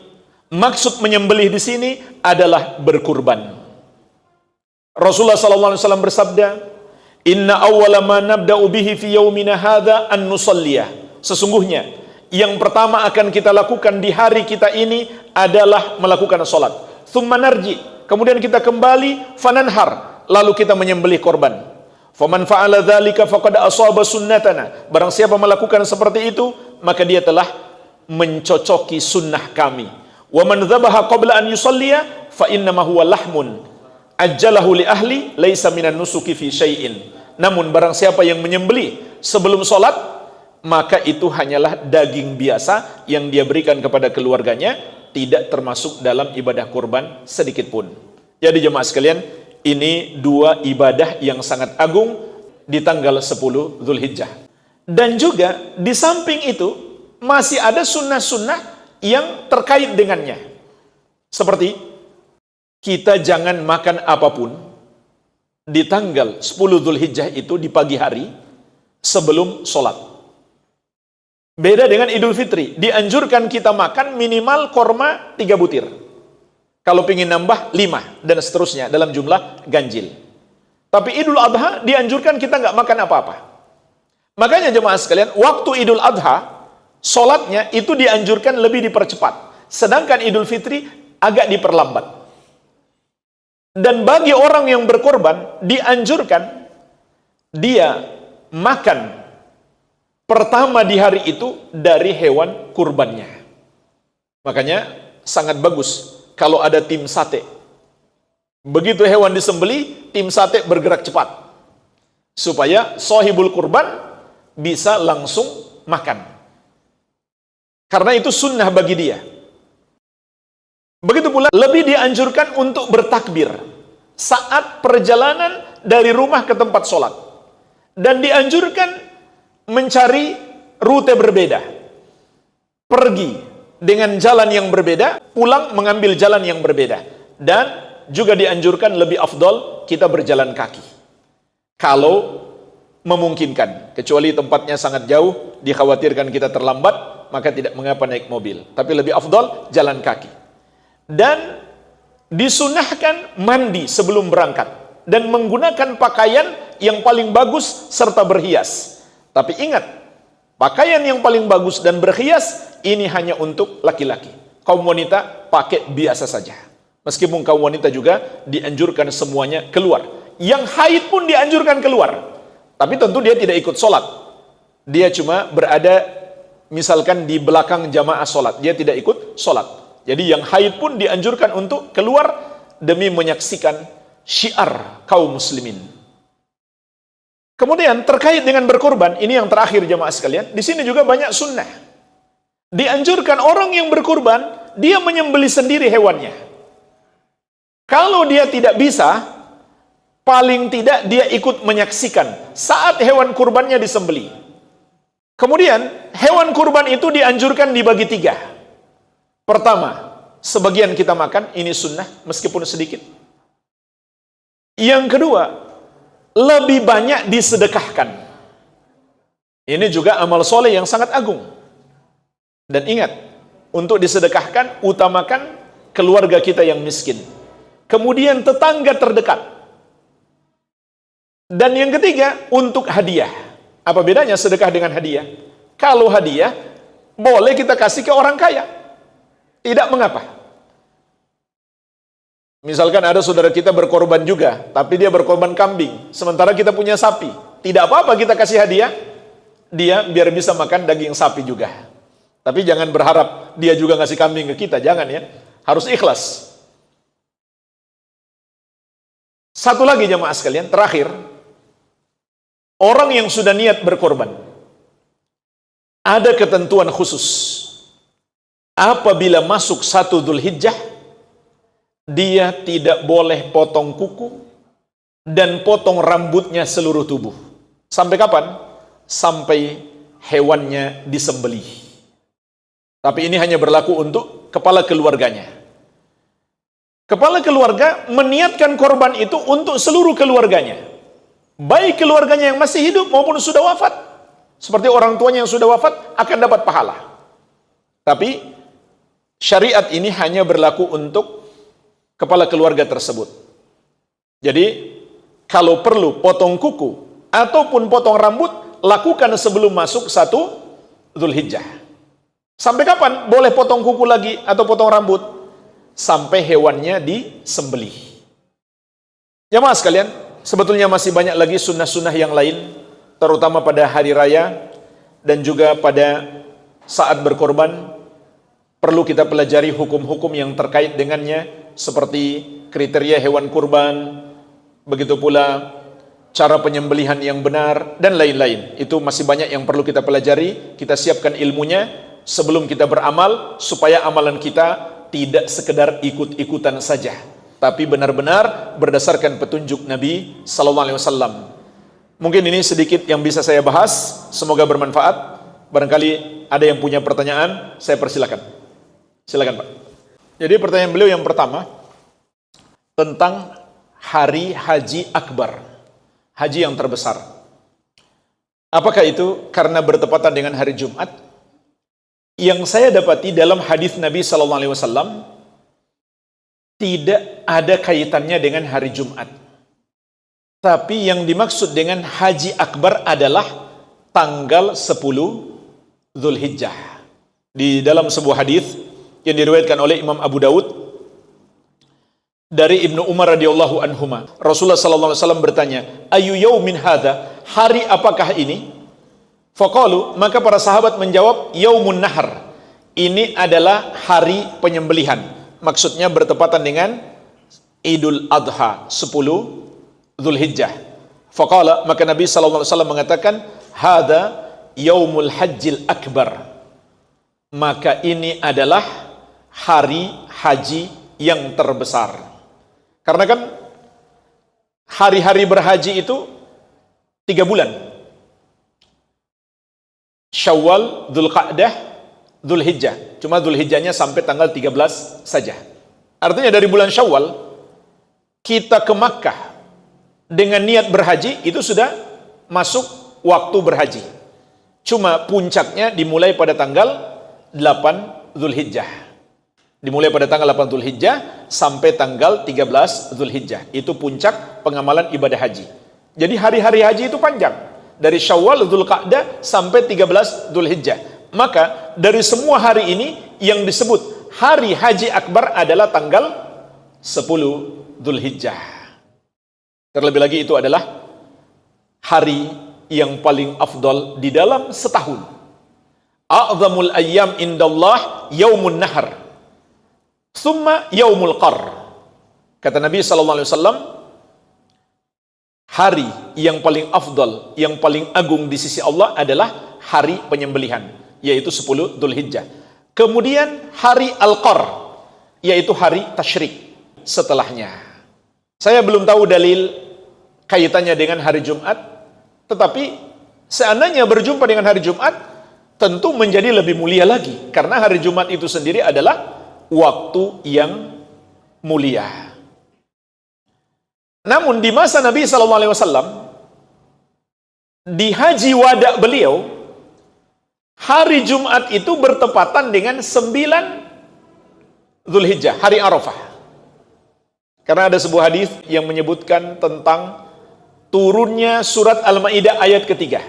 Maksud menyembelih di sini adalah berkurban. Rasulullah sallallahu alaihi wasallam bersabda, "Inna awwala ma nabda'u bihi fi yaumina hadza an nusalliyah." Sesungguhnya yang pertama akan kita lakukan di hari kita ini adalah melakukan salat. Tsumma narji, kemudian kita kembali fananhar, lalu kita menyembelih korban. Faman fa'ala dzalika faqad asaba sunnatana. Barang siapa melakukan seperti itu, maka dia telah mencocoki sunnah kami. Wa man dzabaha qabla an yusalliya fa innama huwa lahmun ajjalahu li ahli laisa minan nusuki fi syai'in. Namun barang siapa yang menyembelih sebelum salat, maka itu hanyalah daging biasa yang dia berikan kepada keluarganya, tidak termasuk dalam ibadah kurban sedikit pun. Jadi jemaah sekalian, ini dua ibadah yang sangat agung di tanggal 10 Zulhijjah. Dan juga di samping itu masih ada sunnah-sunnah yang terkait dengannya. Seperti kita jangan makan apapun di tanggal 10 Dzulhijjah itu di pagi hari sebelum sholat. Beda dengan Idul Fitri, dianjurkan kita makan minimal korma 3 butir. Kalau ingin nambah 5 dan seterusnya dalam jumlah ganjil. Tapi Idul Adha dianjurkan kita nggak makan apa-apa. Makanya jemaah sekalian, waktu Idul Adha sholatnya itu dianjurkan lebih dipercepat. Sedangkan Idul Fitri agak diperlambat. Dan bagi orang yang berkorban, dianjurkan dia makan pertama di hari itu dari hewan kurbannya. Makanya sangat bagus kalau ada tim sate. Begitu hewan disembeli, tim sate bergerak cepat. Supaya sahibul kurban bisa langsung makan. Karena itu sunnah bagi dia. Begitu pula lebih dianjurkan untuk bertakbir saat perjalanan dari rumah ke tempat sholat. Dan dianjurkan mencari rute berbeda. Pergi dengan jalan yang berbeda, pulang mengambil jalan yang berbeda. Dan juga dianjurkan lebih afdol kita berjalan kaki. Kalau memungkinkan, kecuali tempatnya sangat jauh, dikhawatirkan kita terlambat, maka tidak mengapa naik mobil. Tapi lebih afdol jalan kaki. Dan disunahkan mandi sebelum berangkat dan menggunakan pakaian yang paling bagus serta berhias. Tapi ingat, pakaian yang paling bagus dan berhias ini hanya untuk laki-laki. Kaum wanita pakai biasa saja. Meskipun kaum wanita juga dianjurkan semuanya keluar. Yang haid pun dianjurkan keluar. Tapi tentu dia tidak ikut sholat. Dia cuma berada misalkan di belakang jamaah sholat. Dia tidak ikut sholat. Jadi yang haid pun dianjurkan untuk keluar demi menyaksikan syiar kaum muslimin. Kemudian terkait dengan berkorban, ini yang terakhir jemaah sekalian, di sini juga banyak sunnah. Dianjurkan orang yang berkorban, dia menyembelih sendiri hewannya. Kalau dia tidak bisa, paling tidak dia ikut menyaksikan saat hewan kurbannya disembelih. Kemudian hewan kurban itu dianjurkan dibagi 3. Pertama, sebagian kita makan, ini sunnah meskipun sedikit. Yang kedua, lebih banyak disedekahkan. Ini juga amal soleh yang sangat agung. Dan ingat, untuk disedekahkan, utamakan keluarga kita yang miskin. Kemudian tetangga terdekat. Dan yang ketiga, untuk hadiah. Apa bedanya sedekah dengan hadiah? Kalau hadiah, boleh kita kasih ke orang kaya. Tidak mengapa. Misalkan ada saudara kita berkorban juga, tapi dia berkorban kambing, sementara kita punya sapi. Tidak apa-apa kita kasih hadiah, dia biar bisa makan daging sapi juga. Tapi jangan berharap dia juga ngasih kambing ke kita, jangan ya. Harus ikhlas. Satu lagi jemaah sekalian, terakhir. Orang yang sudah niat berkorban, ada ketentuan khusus. Apabila masuk 1 Dzulhijjah, dia tidak boleh potong kuku dan potong rambutnya seluruh tubuh. Sampai kapan? Sampai hewannya disembelih. Tapi ini hanya berlaku untuk kepala keluarganya. Kepala keluarga meniatkan korban itu untuk seluruh keluarganya. Baik keluarganya yang masih hidup maupun sudah wafat. Seperti orang tuanya yang sudah wafat akan dapat pahala. Tapi syariat ini hanya berlaku untuk kepala keluarga tersebut. Jadi, kalau perlu potong kuku ataupun potong rambut, lakukan sebelum masuk 1 Dzulhijjah. Sampai kapan boleh potong kuku lagi atau potong rambut? Sampai hewannya disembelih. Jamaah sekalian, sebetulnya masih banyak lagi sunnah-sunnah yang lain, terutama pada hari raya dan juga pada saat berkorban. Perlu kita pelajari hukum-hukum yang terkait dengannya, seperti kriteria hewan kurban, begitu pula cara penyembelihan yang benar, dan lain-lain. Itu masih banyak yang perlu kita pelajari, kita siapkan ilmunya sebelum kita beramal, supaya amalan kita tidak sekedar ikut-ikutan saja, tapi benar-benar berdasarkan petunjuk Nabi SAW. Mungkin ini sedikit yang bisa saya bahas, semoga bermanfaat. Barangkali ada yang punya pertanyaan, saya persilakan. Silakan Pak. Jadi pertanyaan beliau yang pertama, tentang hari haji akbar, haji yang terbesar. Apakah itu? Karena bertepatan dengan hari Jumat. Yang saya dapati dalam hadis Nabi SAW tidak ada kaitannya dengan hari Jumat. Tapi yang dimaksud dengan haji akbar adalah tanggal 10 Zulhijjah. Di dalam sebuah hadis yang diriwayatkan oleh Imam Abu Daud dari Ibnu Umar radhiyallahu anhuma, Rasulullah sallallahu alaihi wasallam bertanya, "Ayu yaumin hadza?" Hari apakah ini? Faqalu, maka para sahabat menjawab, "Yaumun nahar." Ini adalah hari penyembelihan. Maksudnya bertepatan dengan Idul Adha 10 Zulhijjah. Faqala, maka Nabi sallallahu alaihi wasallam mengatakan, "Hadza yaumul hajjil akbar." Maka ini adalah hari haji yang terbesar. Karena kan hari-hari berhaji itu 3 bulan. Syawal, Dzulqa'dah, Dzulhijjah. Cuma Dzulhijjahnya sampai tanggal 13 saja. Artinya dari bulan Syawal kita ke Makkah dengan niat berhaji itu sudah masuk waktu berhaji. Cuma puncaknya dimulai pada tanggal 8 Dzulhijjah. Dimulai pada tanggal 8 Dzulhijjah sampai tanggal 13 Dzulhijjah. Itu puncak pengamalan ibadah haji. Jadi hari-hari haji itu panjang. Dari Syawal, Dzulqa'dah sampai 13 Dzulhijjah. Maka dari semua hari ini yang disebut hari haji akbar adalah tanggal 10 Dzulhijjah. Terlebih lagi itu adalah hari yang paling afdal di dalam setahun. A'zamul ayyam indallah yaumun nahar, thumma yaumul qar. Kata Nabi SAW, hari yang paling afdal, yang paling agung di sisi Allah adalah hari penyembelihan, yaitu 10 Dzulhijjah. Kemudian hari Al-Qar, yaitu hari tasyrik setelahnya. Saya belum tahu dalil kaitannya dengan hari Jumat, tetapi seandainya berjumpa dengan hari Jumat, tentu menjadi lebih mulia lagi. Karena hari Jumat itu sendiri adalah waktu yang mulia. Namun di masa Nabi SAW, di haji wada beliau, hari Jumat itu bertepatan dengan 9 Dzulhijjah, hari Arafah. Karena ada sebuah hadis yang menyebutkan tentang turunnya surat Al-Maidah ayat ketiga.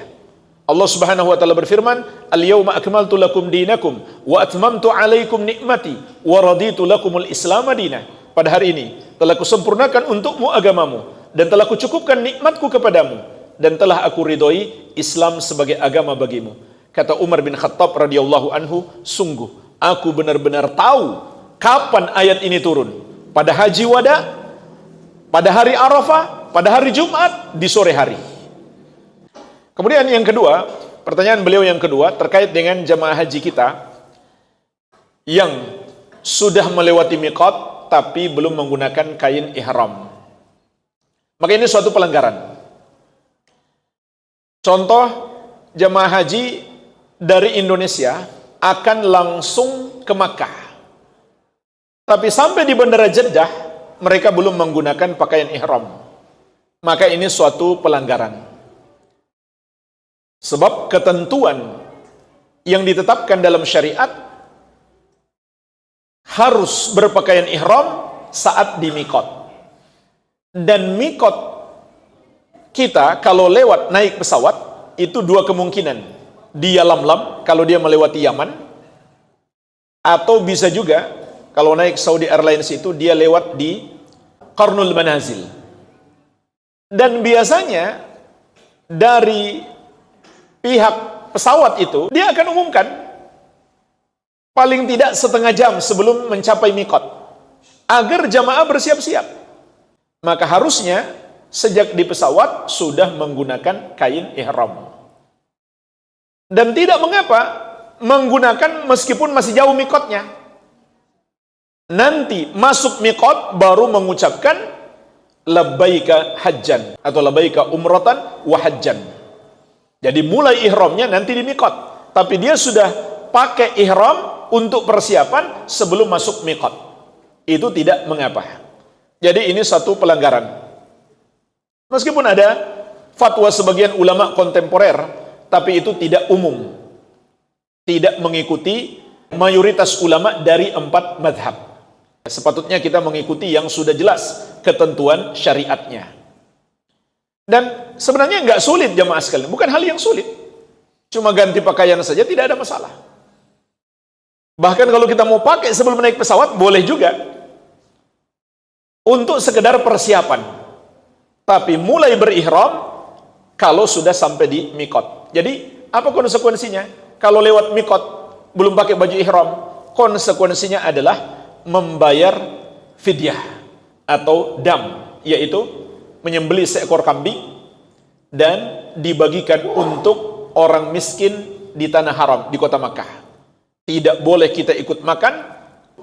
Allah Subhanahu wa taala berfirman, "Al-yauma akmaltu lakum dinakum wa atmamtu 'alaikum ni'mati wa raditu lakumul Islam madina." Pada hari ini telah kusempurnakan untukmu agamamu dan telah kucukupkan nikmatku kepadamu dan telah aku ridhoi Islam sebagai agama bagimu. Kata Umar bin Khattab radhiyallahu anhu, "Sungguh aku benar-benar tahu kapan ayat ini turun. Pada haji wada, pada hari Arafah, pada hari Jumat, di sore hari." Kemudian yang kedua, pertanyaan beliau yang kedua terkait dengan jamaah haji kita yang sudah melewati miqat tapi belum menggunakan kain ihram. Maka ini suatu pelanggaran. Contoh, jamaah haji dari Indonesia akan langsung ke Makkah. Tapi sampai di Bandara Jeddah, mereka belum menggunakan pakaian ihram. Maka ini suatu pelanggaran. Sebab ketentuan yang ditetapkan dalam syariat harus berpakaian ihram saat di miqat. Dan miqat kita kalau lewat naik pesawat itu 2 kemungkinan. Di Yalamlam kalau dia melewati Yaman, atau bisa juga kalau naik Saudi Airlines itu dia lewat di Qarnul Manazil. Dan biasanya dari pihak pesawat itu, dia akan umumkan paling tidak setengah jam sebelum mencapai miqat, agar jamaah bersiap-siap. Maka harusnya sejak di pesawat sudah menggunakan kain ihram. Dan tidak mengapa menggunakan meskipun masih jauh miqatnya. Nanti masuk miqat baru mengucapkan labbaika hajjan atau labbaika umratan wa hajjan. Jadi mulai ihramnya nanti di miqat, tapi dia sudah pakai ihram untuk persiapan sebelum masuk miqat. Itu tidak mengapa. Jadi ini satu pelanggaran. Meskipun ada fatwa sebagian ulama kontemporer, tapi itu tidak umum. Tidak mengikuti mayoritas ulama dari 4 madhab. Sepatutnya kita mengikuti yang sudah jelas ketentuan syariatnya. Dan sebenarnya nggak sulit jamaah sekalian, bukan hal yang sulit. Cuma ganti pakaian saja tidak ada masalah. Bahkan kalau kita mau pakai sebelum naik pesawat boleh juga. Untuk sekedar persiapan. Tapi mulai berihram kalau sudah sampai di mikot. Jadi apa konsekuensinya? Kalau lewat mikot belum pakai baju ihram, konsekuensinya adalah membayar fidyah atau dam, yaitu menyembelih seekor kambing dan dibagikan untuk orang miskin di tanah haram di kota Makkah. Tidak boleh kita ikut makan.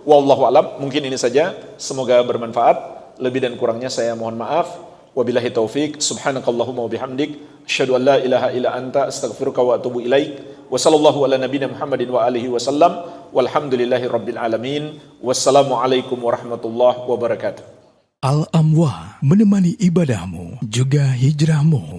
Wallahu alam. Mungkin ini saja. Semoga bermanfaat. Lebih dan kurangnya saya mohon maaf. Wabillahi taufik. Subhanakallahumma wa bihamdik. Asyhadu an la ilaha illa anta astaghfiruka wa atubu ilaik. Wa sallallahu ala nabiyina Muhammadin wa alihi wa sallam. Walhamdulillahi rabbil alamin. Wassalamualaikum warahmatullahi wabarakatuh. Al-Amwah menemani ibadahmu juga hijrahmu.